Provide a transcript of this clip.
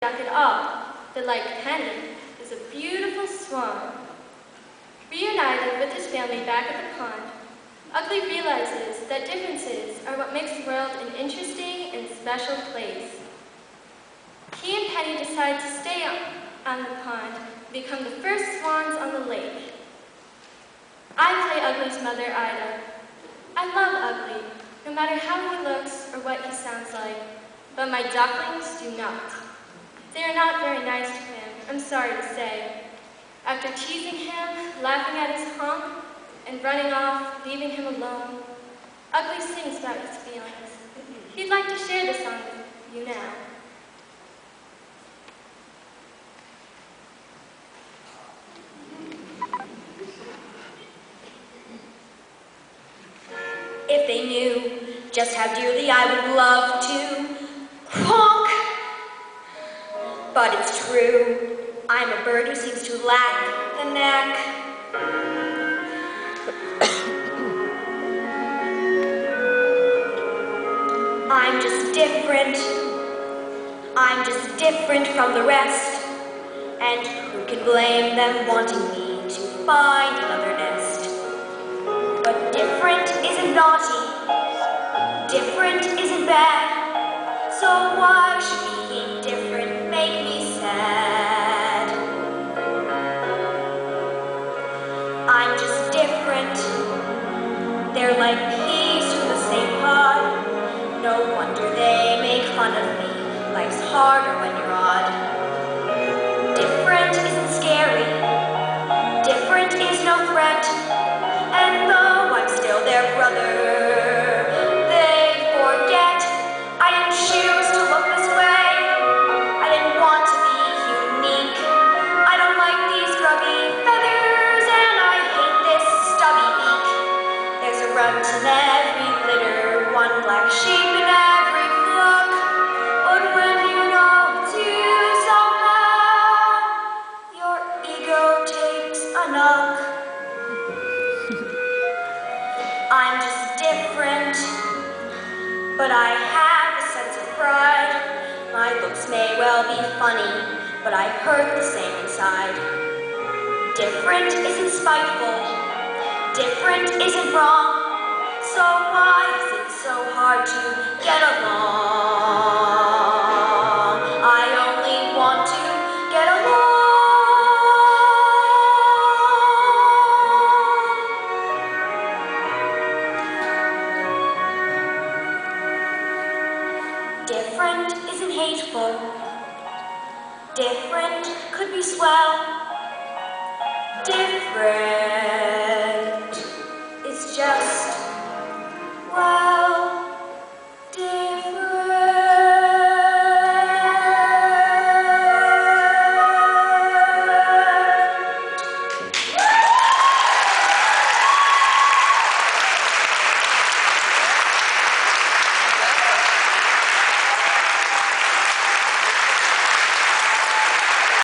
duck at all, but like Penny, is a beautiful swan. Reunited with his family back at the pond, Ugly realizes that differences are what makes the world an interesting and special place. He and Penny decide to stay on the pond and become the first swans on the lake. I play Ugly's mother, Ida. I love Ugly, no matter how he looks or what he sounds like, but my ducklings do not. They are not very nice to him, I'm sorry to say. After teasing him, laughing at his honk, and running off, leaving him alone, Ugly sings about his feelings. He'd like to share the song with you now. If they knew just how dearly I would love to honk. But it's true, I'm a bird who seems to lack the knack. I'm just different. I'm just different from the rest. And who can blame them wanting me to find another nest? But different isn't naughty. Different isn't bad. So why should being different make me sad? I'm just different. They're like peas from the same pod. No wonder they make fun of me. Life's harder when you're odd. Different isn't scary. Different is no threat. And though I'm still their brother, they forget I didn't choose to look this way. I didn't want to be unique. I don't like these grubby feathers, and I hate this stubby beak. There's a runt in every litter, one black sheep in every flock. But when you know it's you somehow, your ego takes a knock. I'm just different, but I have a sense of pride. My looks may well be funny, but I hurt the same inside. Different isn't spiteful, different isn't wrong. So why is it so hard to get along? I only want to get along. Different isn't hateful. Different could be swell. Different is just